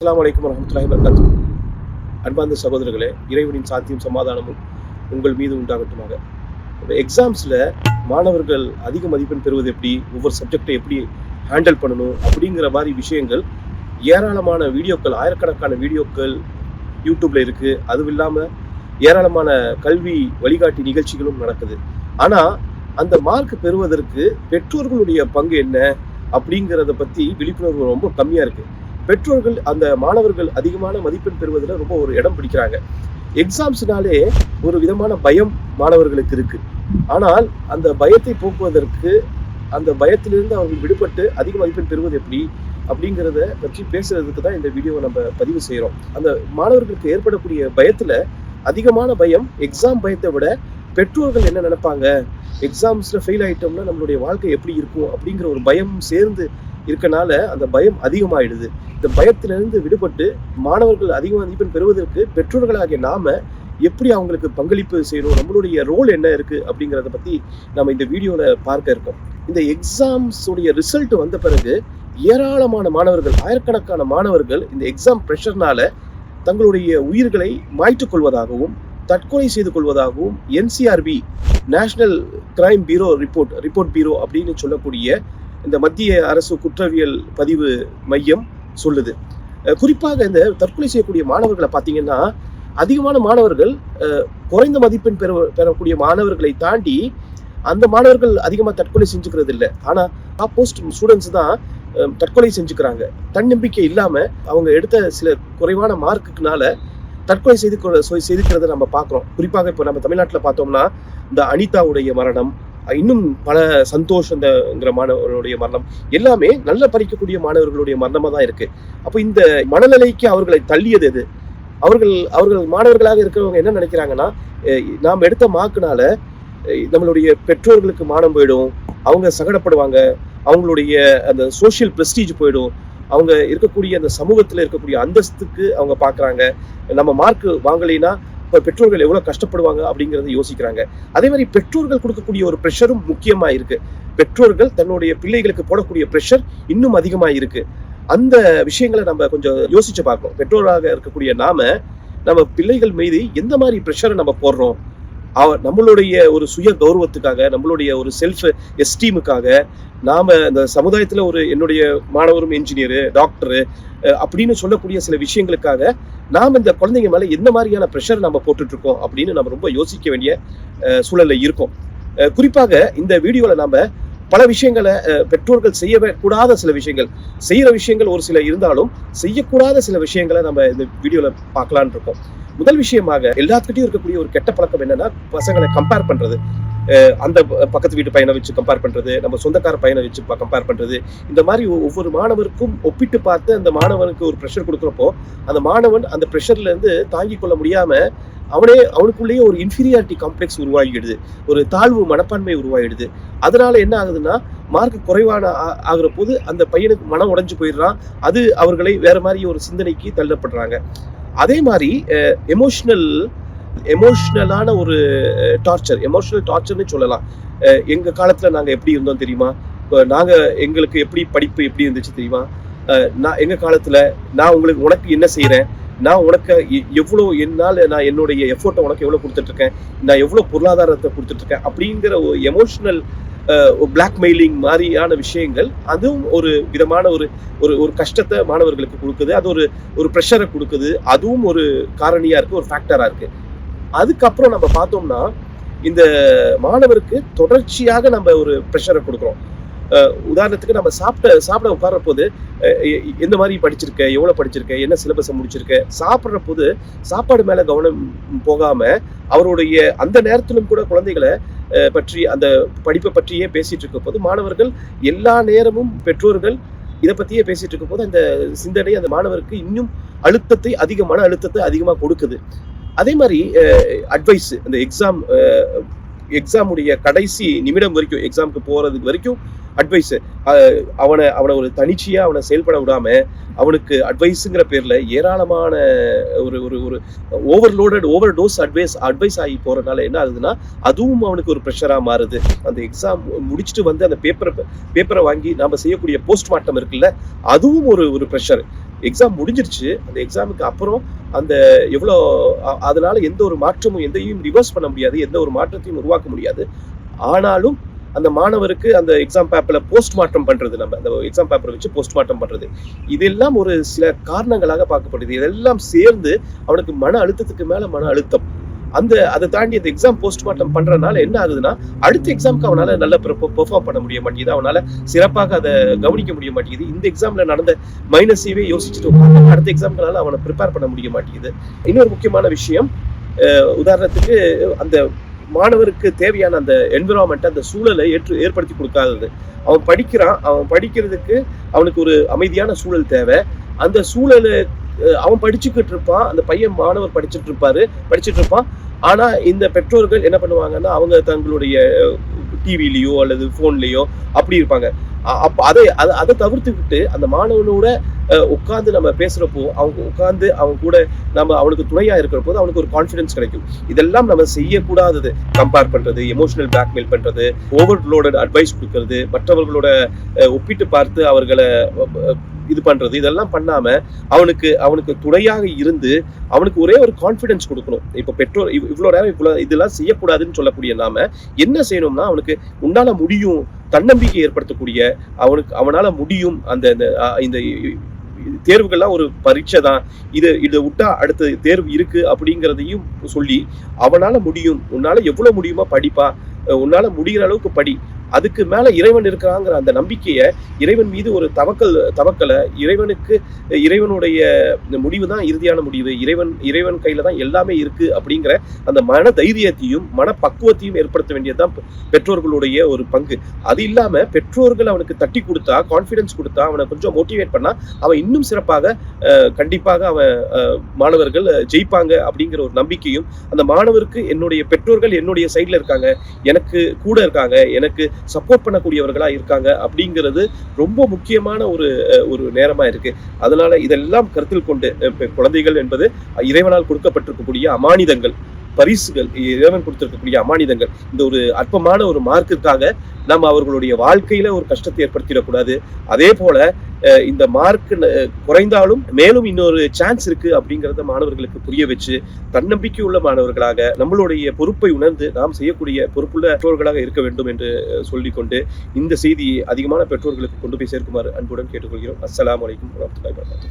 அஸ்ஸலாமு அலைக்கும் வரஹ்மத்துல்லாஹி வபரகாத்துஹு. அன்பார்ந்த சகோதரர்களே, இறைவனின் சாந்தியும் சமாதானமும் உங்கள் மீது உண்டாகட்டுமாக. எக்ஸாம்ஸில் மாணவர்கள் அதிக மதிப்பெண் பெறுவது எப்படி, ஒவ்வொரு சப்ஜெக்டை எப்படி ஹேண்டில் பண்ணணும் அப்படிங்கிற மாதிரி விஷயங்கள் ஏராளமான வீடியோக்கள், ஆயிரக்கணக்கான வீடியோக்கள் யூடியூப்ல இருக்குது. அதுவும் இல்லாமல் ஏராளமான கல்வி வழிகாட்டி நிகழ்ச்சிகளும் நடக்குது. ஆனால் அந்த மார்க் பெறுவதற்கு பெற்றோர்களுடைய பங்கு என்ன அப்படிங்கிறத பற்றி விழிப்புணர்வு ரொம்ப கம்மியாக இருக்குது. பெற்றோர்கள் அந்த மாணவர்கள் அதிகமான மதிப்பெண் பெறுவதில் ரொம்ப ஒரு இடம் பிடிக்கிறாங்க. எக்ஸாம்ஸ்னாலே ஒரு விதமான பயம் மாணவர்களுக்கு இருக்கு. ஆனால் அந்த பயத்தை போக்குவதற்கு, அந்த பயத்திலிருந்து அவர்கள் விடுபட்டு அதிக மதிப்பெண் பெறுவது எப்படி அப்படிங்கிறத பற்றி பேசுறதுக்கு தான் இந்த வீடியோவை நம்ம பதிவு செய்கிறோம். அந்த மாணவர்களுக்கு ஏற்படக்கூடிய பயத்தில் அதிகமான பயம் எக்ஸாம் பயத்தை விட பெற்றோர்கள் என்ன நினைப்பாங்க, எக்ஸாம்ஸில் ஃபெயில் ஆகிட்டோம்னா நம்மளுடைய வாழ்க்கை எப்படி இருக்கும் அப்படிங்கிற ஒரு பயம் சேர்ந்து இருக்கனால அந்த பயம் அதிகமாயிடுது. இந்த பயத்திலிருந்து விடுபட்டு மாணவர்கள் அதிக மதிப்பெண் பெறுவதற்கு பெற்றோர்களாகிய நாம எப்படி அவங்களுக்கு பங்களிப்பு செய்யணும், நம்மளுடைய ரோல் என்ன இருக்கு அப்படிங்கிறத பத்தி நம்ம இந்த வீடியோல பார்க்க இருக்கோம். இந்த எக்ஸாம்ஸ் உடைய ரிசல்ட் வந்த பிறகு ஏராளமான மாணவர்கள், ஆயிரக்கணக்கான மாணவர்கள் இந்த எக்ஸாம் ப்ரெஷர்னால தங்களுடைய உயிர்களை மாய்த்துக் கொள்வதாகவும் தற்கொலை செய்து கொள்வதாகவும் NCRB நேஷனல் கிரைம் பீரோ ரிப்போர்ட் பீரோ அப்படின்னு சொல்லக்கூடிய இந்த மத்திய அரசு குற்றவியல் பதிவு மையம் சொல்லுது. குறிப்பாக இந்த தற்கொலை செய்யக்கூடிய மாணவர்களை பார்த்தீங்கன்னா, அதிகமான மாணவர்கள் குறைந்த மதிப்பெண் பெறக்கூடிய மாணவர்களை தாண்டி அந்த மாணவர்கள் அதிகமாக தற்கொலை செஞ்சுக்கிறது இல்லை. ஆனால் ஆப்போஸ்ட் ஸ்டூடெண்ட்ஸ் தான் தற்கொலை செஞ்சுக்கிறாங்க. தன்னம்பிக்கை இல்லாமல் அவங்க எடுத்த சில குறைவான மார்க்குனால தற்கொலை செய்துக்கிறத நம்ம பார்க்குறோம். குறிப்பாக இப்போ நம்ம தமிழ்நாட்டில் பார்த்தோம்னா இந்த அனிதாவுடைய மரணம், இன்னும் பல சந்தோஷங்கிற மாணவர்களுடைய மரணம், எல்லாமே நல்ல படிக்கக்கூடிய மாணவர்களுடைய மரணமாக தான் இருக்கு. அப்போ இந்த மனநிலைக்கு அவர்களை தள்ளியது எது? அவர்கள் மாணவர்களாக இருக்கிறவங்க என்ன நினைக்கிறாங்கன்னா, நாம் எடுத்த மார்க்குனால நம்மளுடைய பெற்றோர்களுக்கு மானம் போயிடும், அவங்க சங்கடப்படுவாங்க, அவங்களுடைய அந்த சோஷியல் ப்ரெஸ்டீஜ் போயிடும், அவங்க இருக்கக்கூடிய அந்த சமூகத்தில் இருக்கக்கூடிய அந்தஸ்துக்கு அவங்க பார்க்குறாங்க. நம்ம மார்க் வாங்கலைன்னா இப்போ பெற்றோர்கள் எவ்வளோ கஷ்டப்படுவாங்க அப்படிங்கிறத யோசிக்கிறாங்க. அதே மாதிரி பெற்றோர்கள் கொடுக்கக்கூடிய ஒரு ப்ரெஷரும் முக்கியமாக இருக்கு. பெற்றோர்கள் தன்னுடைய பிள்ளைகளுக்கு போடக்கூடிய ப்ரெஷர் இன்னும் அதிகமாக இருக்கு. அந்த விஷயங்களை நம்ம கொஞ்சம் யோசிச்சு பார்க்கணும். பெற்றோராக இருக்கக்கூடிய நம்ம பிள்ளைகள் மீது எந்த மாதிரி ப்ரெஷரை நம்ம போடுறோம்? நம்மளுடைய ஒரு சுய கௌரவத்துக்காக, நம்மளுடைய ஒரு செல்ஃப் எஸ்டீமுக்காக, நாம இந்த சமுதாயத்துல என்னுடைய மாணவரும் என்ஜினியரு, டாக்டரு அப்படின்னு சொல்லக்கூடிய சில விஷயங்களுக்காக நாம் இந்த குழந்தைங்க மேல எந்த மாதிரியான ப்ரெஷர் நம்ம போட்டுட்டு இருக்கோம் அப்படின்னு நம்ம ரொம்ப யோசிக்க வேண்டிய சூழல்ல இருக்கோம். குறிப்பாக இந்த வீடியோல நாம பல விஷயங்களை, பெற்றோர்கள் செய்யக்கூடாத சில விஷயங்கள், செய்யற விஷயங்கள் ஒரு சில இருந்தாலும் செய்யக்கூடாத சில விஷயங்களை நம்ம இந்த வீடியோல பார்க்கலான் இருக்கோம். முதல் விஷயமாக எல்லாத்துக்கிட்டையும் இருக்கக்கூடிய ஒரு கெட்ட பழக்கம் என்னன்னா, பசங்களை கம்பேர் பண்றது. அந்த பக்கத்து வீட்டு பையனை வச்சு கம்பேர் பண்றது, நம்ம சொந்தக்கார பையனை வச்சு கம்பேர் பண்றது. இந்த மாதிரி ஒவ்வொரு மாணவருக்கும் ஒப்பிட்டு பார்த்து அந்த மாணவனுக்கு ஒரு ப்ரெஷர் கொடுக்குறப்போ அந்த மாணவன் அந்த ப்ரெஷர்ல இருந்து தாங்கிக் கொள்ள முடியாம அவனுக்குள்ளேயே ஒரு இன்ஃபீரியாரிட்டி காம்ப்ளெக்ஸ் உருவாகிடுது, ஒரு தாழ்வு மனப்பான்மை உருவாகிடுது. அதனால என்ன ஆகுதுன்னா, மார்க் குறைவான ஆகுற போது அந்த பையனுக்கு மனம் உடைஞ்சு போயிடுறான். அது அவர்களை வேற மாதிரி ஒரு சிந்தனைக்கு தள்ளப்படுறாங்க. அதே மாதிரி எமோஷனலான ஒரு எமோஷனல் டார்ச்சர்னு சொல்லலாம். எங்க காலத்துல நாங்க எப்படி இருந்தோம் தெரியுமா? எங்களுக்கு எப்படி படிப்பு எப்படி இருந்துச்சு தெரியுமா? எங்க காலத்துல நான் உனக்கு என்ன செய்யறேன், நான் உனக்கு எவ்வளோ என்னால் நான் என்னுடைய எஃபோர்ட்டை உனக்கு எவ்வளோ கொடுத்துட்டு இருக்கேன், நான் எவ்வளோ பொருளாதாரத்தை கொடுத்துட்டு இருக்கேன் அப்படிங்கிற ஒரு எமோஷனல் பிளாக்மெயிலிங் மாதிரியான விஷயங்கள், அதுவும் ஒரு விதமான ஒரு கஷ்டத்தை மாணவர்களுக்கு கொடுக்குது. அது ஒரு ப்ரெஷரை கொடுக்குது. அதுவும் ஒரு காரணியா இருக்கு, ஒரு ஃபேக்டரா இருக்கு. அதுக்கப்புறம் நம்ம பார்த்தோம்னா, இந்த மாணவருக்கு தொடர்ச்சியாக நம்ம ஒரு ப்ரெஷரை கொடுக்குறோம். உதாரணத்துக்கு நம்ம சாப்பிட உட்கார்ற போது எந்த மாதிரி படிச்சிருக்க, எவ்வளோ படிச்சிருக்க, என்ன சிலபஸை முடிச்சிருக்க, சாப்பிட்ற போது சாப்பாடு மேலே கவனம் போகாம அவருடைய அந்த நேரத்திலும் கூட குழந்தைகளை பற்றி, அந்த படிப்பை பற்றியே பேசிட்டு இருக்க போது மாணவர்கள் எல்லா நேரமும் பெற்றோர்கள் இதை பற்றியே பேசிட்டு இருக்க போது அந்த சிந்தனை அந்த மாணவருக்கு இன்னும் மன அழுத்தத்தை அதிகமாக கொடுக்குது. அதே மாதிரி அட்வைஸ், அந்த எக்ஸாமுடைய கடைசி நிமிடம் வரைக்கும், எக்ஸாமுக்கு போறதுக்கு வரைக்கும் அட்வைஸ், அவனை ஒரு தனிச்சியா அவனை செயல்பட விடாம அவனுக்கு அட்வைஸுங்கிற பேர்ல ஏராளமான ஒரு ஓவர் டோஸ் அட்வைஸ் ஆகி போறதுனால என்ன ஆகுதுன்னா, அதுவும் அவனுக்கு ஒரு ப்ரெஷரா மாறுது. அந்த எக்ஸாம் முடிச்சுட்டு வந்து அந்த பேப்பரை வாங்கி நாம செய்யக்கூடிய போஸ்ட்மார்ட்டம் இருக்குல்ல, அதுவும் ஒரு ப்ரெஷர். எக்ஸாம் முடிஞ்சிருச்சு. அந்த எக்ஸாமுக்கு அப்புறம் அந்த எவ்வளோ அதனால எந்த ஒரு மாற்றமும் எதையும் ரிவர்ஸ் பண்ண முடியாது. எந்த ஒரு மாற்றத்தையும் உருவாக்க முடியாது. ஆனாலும் அந்த மாணவருக்கு அந்த எக்ஸாம் பேப்பர்ல போஸ்ட்மார்ட்டம் பண்றது, நம்ம அந்த எக்ஸாம் பேப்பரை வச்சு போஸ்ட்மார்ட்டம் பண்றது, இதெல்லாம் ஒரு சில காரணங்களாக பார்க்கப்படுது. இதெல்லாம் சேர்ந்து அவனுக்கு மன அழுத்தத்துக்கு மேல மன அழுத்தம். அதை தாண்டி அந்த எக்ஸாம் போஸ்ட்மார்ட்டம் பண்றதுனால என்ன ஆகுதுன்னா, அடுத்த எக்ஸாமுக்கு அவனால நல்ல பெர்ஃபார்ம் பண்ண முடிய மாட்டேங்குது. அவனால சிறப்பாக அதை கவனிக்க முடிய மாட்டேங்குது. இந்த எக்ஸாம்ல நடந்த மைனஸையே யோசிச்சுட்டு அடுத்த எக்ஸாம்களால அவனை ப்ரிப்பேர் பண்ண முடிய மாட்டேங்குது. இன்னொரு முக்கியமான விஷயம், உதாரணத்துக்கு அந்த மாணவருக்கு தேவையான அந்த என்விரான்மெண்ட், அந்த சூழலை ஏற்படுத்தி கொடுக்காதது. அவன் படிக்கிறான், அவன் படிக்கிறதுக்கு அவனுக்கு ஒரு அமைதியான சூழல் தேவை. அந்த சூழலை அவன் படிச்சுக்கிட்டு இருப்பான், அந்த பையன் மாணவர் படிச்சுட்டு இருப்பான். ஆனா இந்த பெற்றோர்கள் என்ன பண்ணுவாங்கன்னா, அவங்க தங்களுடைய டிவிலயோ அல்லது போன்லயோ அப்படி இருப்பாங்க. அப்ப அதை தவிர்த்துக்கிட்டு அந்த மாணவனோட உட்கார்ந்து நம்ம பேசுறப்போ, அவங்க உட்கார்ந்து அவங்க கூட நம்ம அவனுக்கு துணையா இருக்கிற போது அவனுக்கு ஒரு கான்ஃபிடன்ஸ் கிடைக்கும். இதெல்லாம் நம்ம செய்யக்கூடாதது. கம்பேர் பண்றது, எமோஷனல் பிளாக்மெயில் பண்றது, ஓவர்லோடட் அட்வைஸ் கொடுக்கறது, மற்றவர்களோட ஒப்பிட்டு பார்த்து அவர்களை இது பண்றது, இதெல்லாம் பண்ணாம அவனுக்கு துணையாக இருந்து அவனுக்கு ஒரே ஒரு கான்ஃபிடன்ஸ் கொடுக்கணும். இப்ப பெற்றோர் இவ்வளவு நேரம் இதெல்லாம் செய்யக்கூடாதுன்னு சொல்லக்கூடிய நாம என்ன செய்யணும்னா, அவனுக்கு உன்னால முடியும், தன்னம்பிக்கை ஏற்படுத்தக்கூடிய, அவனால முடியும், இந்த தேர்வுகள்லாம் ஒரு பரீட்சை தான், இதை விட்டா அடுத்த தேர்வு இருக்கு அப்படிங்கிறதையும் சொல்லி, அவனால முடியும், உன்னால எவ்வளவு முடியுமோ படிப்பா, உன்னால முடிகிற அளவுக்கு படி, அதுக்கு மேல இறைவன் இருக்கிறாங்கிற அந்த நம்பிக்கையை, இறைவன் மீது ஒரு தவக்கலை, இறைவனுடைய முடிவு தான் இறுதியான முடிவு, இறைவன் கையில தான் எல்லாமே இருக்கு அப்படிங்கிற அந்த மன தைரியத்தையும் மன பக்குவத்தையும் ஏற்படுத்த வேண்டியதுதான் பெற்றோர்களுடைய ஒரு பங்கு. அது இல்லாம பெற்றோர்கள் அவனுக்கு தட்டி கொடுத்தா, கான்ஃபிடன்ஸ் கொடுத்தா, அவனை கொஞ்சம் மோட்டிவேட் பண்ணா, அவன் இன்னும் சிறப்பாக கண்டிப்பாக அவன் மாணவர்கள் ஜெயிப்பாங்க அப்படிங்கிற ஒரு நம்பிக்கையும், அந்த மாணவருக்கு என்னுடைய பெற்றோர்கள் என்னுடைய சைட்ல இருக்காங்க, எனக்கு கூட இருக்காங்க, எனக்கு சப்போர்ட் பண்ணக்கூடியவர்களா இருக்காங்க அப்படிங்கிறது ரொம்ப முக்கியமான ஒரு நேரமா இருக்கு. அதனால இதெல்லாம் கருத்தில் கொண்டு குழந்தைகள் என்பது இறைவனால் கொடுக்கப்பட்டிருக்கக்கூடிய அமானிதங்கள், பரிசுகள், இறைவன் கொடுத்திருக்கக்கூடிய அமானிதங்கள். இந்த ஒரு அற்பமான ஒரு மார்க்கிற்காக நம்ம அவர்களுடைய வாழ்க்கையில ஒரு கஷ்டத்தை ஏற்படுத்திடக்கூடாது. அதே போல இந்த மார்க் குறைந்தாலும் மேலும் இன்னொரு சான்ஸ் இருக்கு அப்படிங்கிறத மாணவர்களுக்கு புரிய வச்சு, தன்னம்பிக்கை உள்ள மாணவர்களாக நம்மளுடைய பொறுப்பை உணர்ந்து நாம் செய்யக்கூடிய பொறுப்புள்ள பெற்றோர்களாக இருக்க வேண்டும் என்று சொல்லிக்கொண்டு இந்த செய்தியை அதிகமான பெற்றோர்களுக்கு கொண்டு போய் சேர்க்குமாறு அன்புடன் கேட்டுக்கொள்கிறோம். அஸ்ஸலாமு அலைக்கும் வரஹ்மத்துல்லாஹி வபரகாத்துஹு.